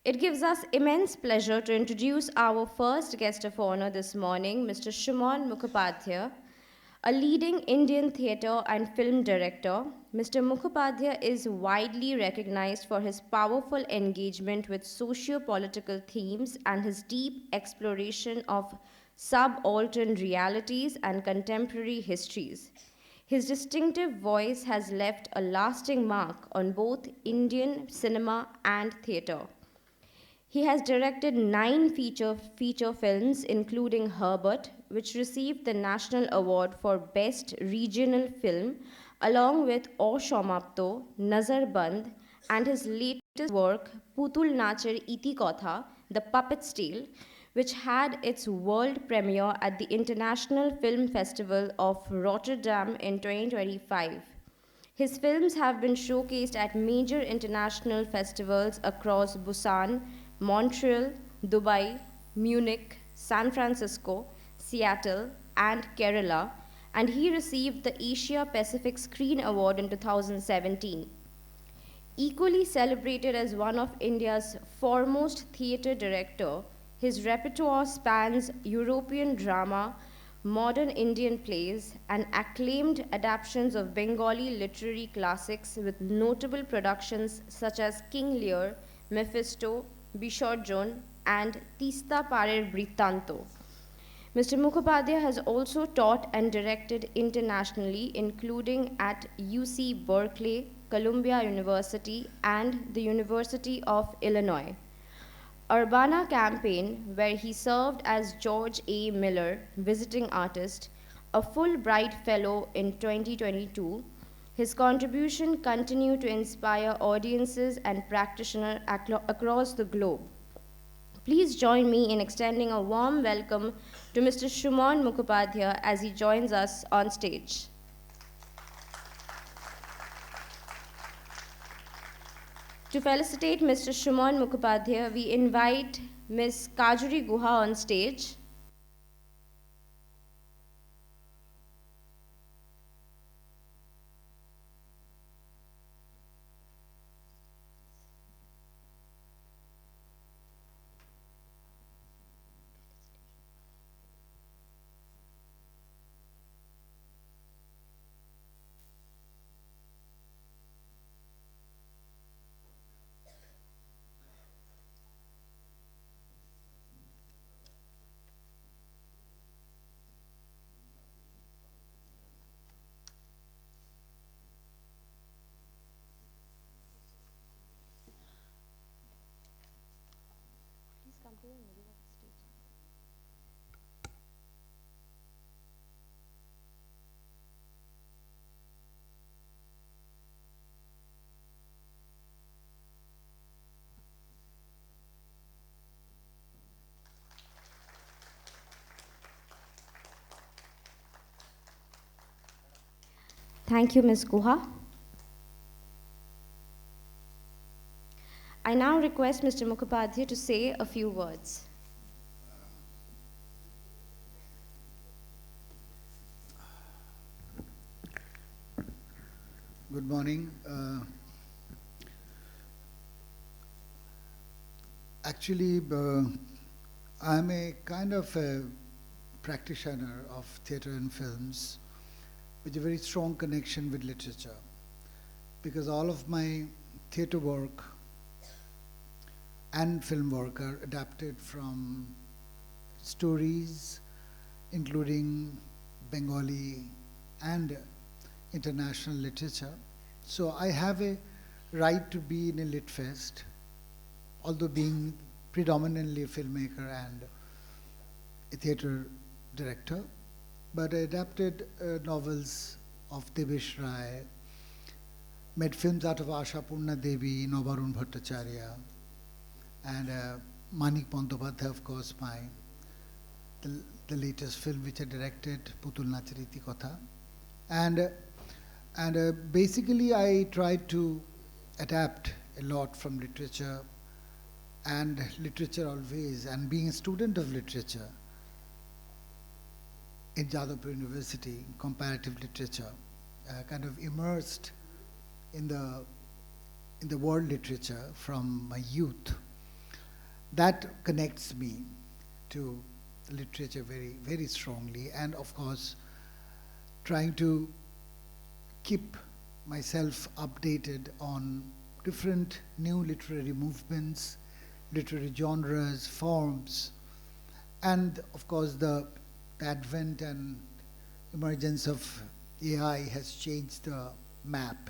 It gives us immense pleasure to introduce our first guest of honor this morning, Mr. Suman Mukhopadhyay, a leading Indian theatre and film director. Mr. Mukhopadhyay is widely recognized for his powerful engagement with socio-political themes and his deep exploration of subaltern realities and contemporary histories. His distinctive voice has left a lasting mark on both Indian cinema and theatre. He has directed 9 feature films, including Hubert, which received the National Award for Best Regional Film, along with O Shomapto, Nazar Band, and his latest work, Putul Nacher Iti Kotha, The Puppet's Tale, which had its world premiere at the International Film Festival of Rotterdam in 2025. His films have been showcased at major international festivals across Busan, Montreal, Dubai, Munich, San Francisco, Seattle, and Kerala, and he received the Asia Pacific Screen Award in 2017. Equally celebrated as one of India's foremost theatre director, his repertoire spans European drama, modern Indian plays, and acclaimed adaptations of Bengali literary classics with notable productions such as King Lear, Mephisto, Bishorjon, and Tista Parer Brittanto. Mr. Mukhopadhyay has also taught and directed internationally, including at UC Berkeley, Columbia University, and the University of Illinois. Urbana campaign, where he served as George A. Miller Visiting Artist, a Fulbright Fellow in 2022. His contribution continued to inspire audiences and practitioners across the globe. Please join me in extending a warm welcome to Mr. Suman Mukhopadhyay as he joins us on stage. To felicitate Mr. Suman Mukhopadhyay, we invite Ms. Kajuri Guha on stage. Thank you, Ms. Guha. I now request Mr. Mukhopadhyay to say a few words. Good morning. Actually, I'm a kind of a practitioner of theatre and films with a very strong connection with literature, because all of my theatre work and film work are adapted from stories, including Bengali and international literature. So I have a right to be in a lit fest, although being predominantly a filmmaker and a theatre director. But I adapted novels of Devesh Rai, made films out of Asha Purna Devi, Nobarun Bhattacharya, and Manik Bandyopadhyay, of course, the latest film which I directed, Putul Nacher Iti Kotha. And basically I tried to adapt a lot from literature, and literature always, and being a student of literature in Jadavpur University, comparative literature, kind of immersed in the world literature from my youth. that connects me to literature very, very strongly. And of course, trying to keep myself updated on different new literary movements, literary genres, forms, and of course the advent and emergence of AI has changed the map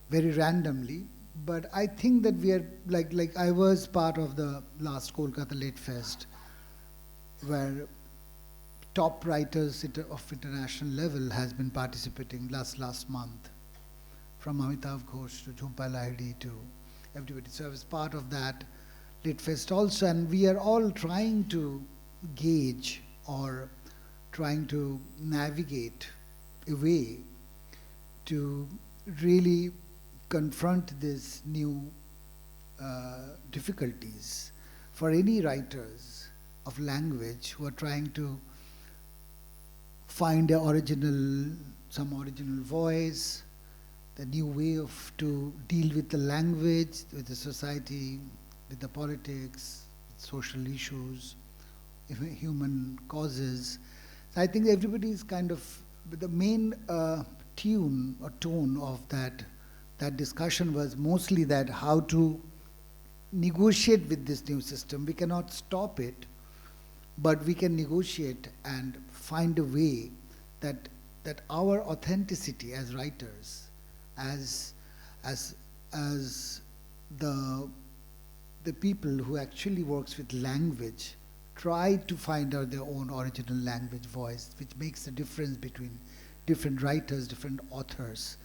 very randomly. But I think that we are like I was part of the last Kolkata Lit Fest, where top writers of international level has been participating last month, from Amitav Ghosh to Jhumpa Lahiri to everybody. So I was part of that Lit Fest also, and we are all trying to gauge or trying to navigate a way to really confront these new difficulties for any writers of language who are trying to find some original voice, the new way to deal with the language, with the society, with the politics, social issues, human causes. So I think everybody is kind of, the main tune or tone of that discussion was mostly that how to negotiate with this new system. We cannot stop it, but we can negotiate and find a way that our authenticity as writers, as the people who actually works with language, try to find out their own original language voice, which makes a difference between different writers, different authors.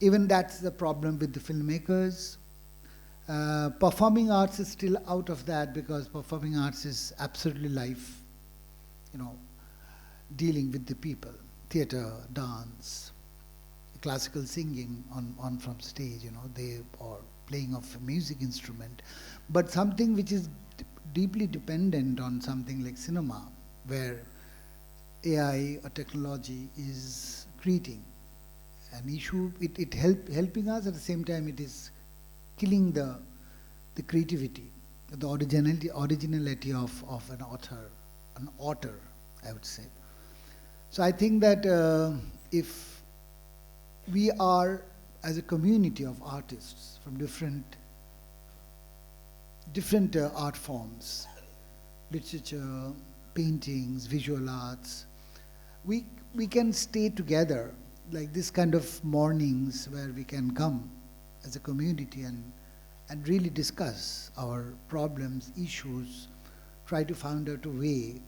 Even that's the problem with the filmmakers. Performing arts is still out of that, because performing arts is absolutely life, dealing with the people. Theater, dance, classical singing on from stage, they are playing of a music instrument. But something which is deeply dependent on something like cinema, where AI or technology is creating an issue, it helping us, at the same time it is killing the creativity, the originality of an author, I would say. So I think that if we are, as a community of artists from different art forms, literature, paintings, visual arts, we can stay together, like this kind of mornings where we can come as a community and really discuss our problems, issues, try to find out a way.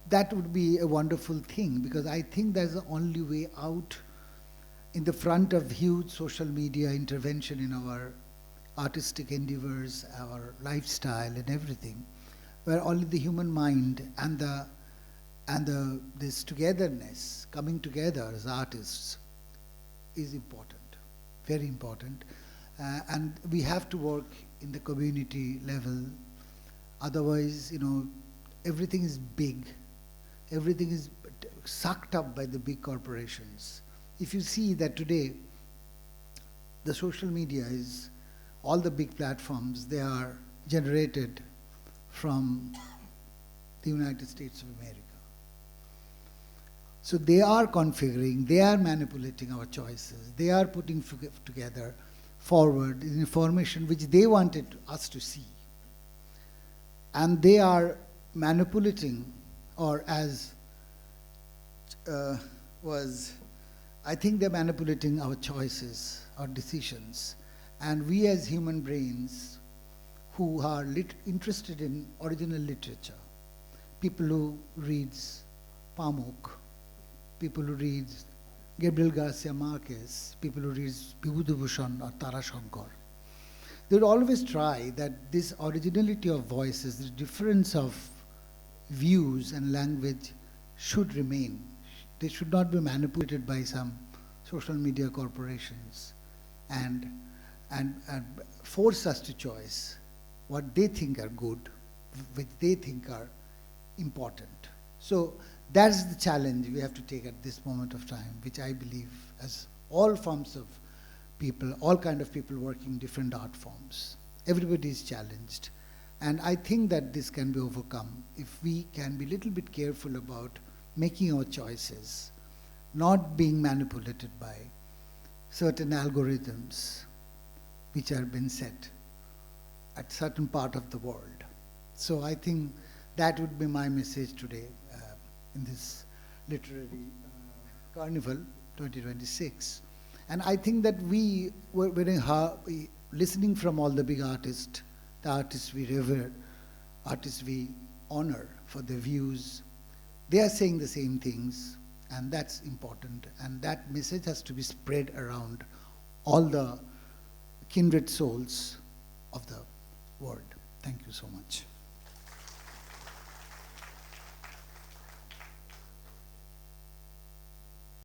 That would be a wonderful thing, because I think that's the only way out in the front of huge social media intervention in our artistic endeavors, our lifestyle and everything, where only the human mind and this togetherness, coming together as artists, is important, very important. And we have to work in the community level. Otherwise, everything is big. Everything is sucked up by the big corporations. If you see that today, the social media is, all the big platforms, they are generated from the United States of America. So they are configuring, they are manipulating our choices, they are putting together forward information which they wanted us to see. And they are manipulating, or I think they're manipulating our choices, our decisions. And we as human brains who are interested in original literature, people who reads Pamuk, people who read Gabriel Garcia Marquez, people who read Bibhuti or Tara Shankar, they would always try that this originality of voices, the difference of views and language should remain. They should not be manipulated by some social media corporations and force us to choose what they think are good, which they think are important. So that's the challenge we have to take at this moment of time, which I believe, as all forms of people, all kind of people working different art forms, Everybody is challenged. And I think that this can be overcome if we can be a little bit careful about making our choices, not being manipulated by certain algorithms which have been set at certain part of the world. So I think that would be my message today in this literary Carnival 2026. And I think that we were listening from all the big artists, the artists we revere, artists we honor for their views. They are saying the same things, and that's important. And that message has to be spread around all the kindred souls of the world. Thank you so much.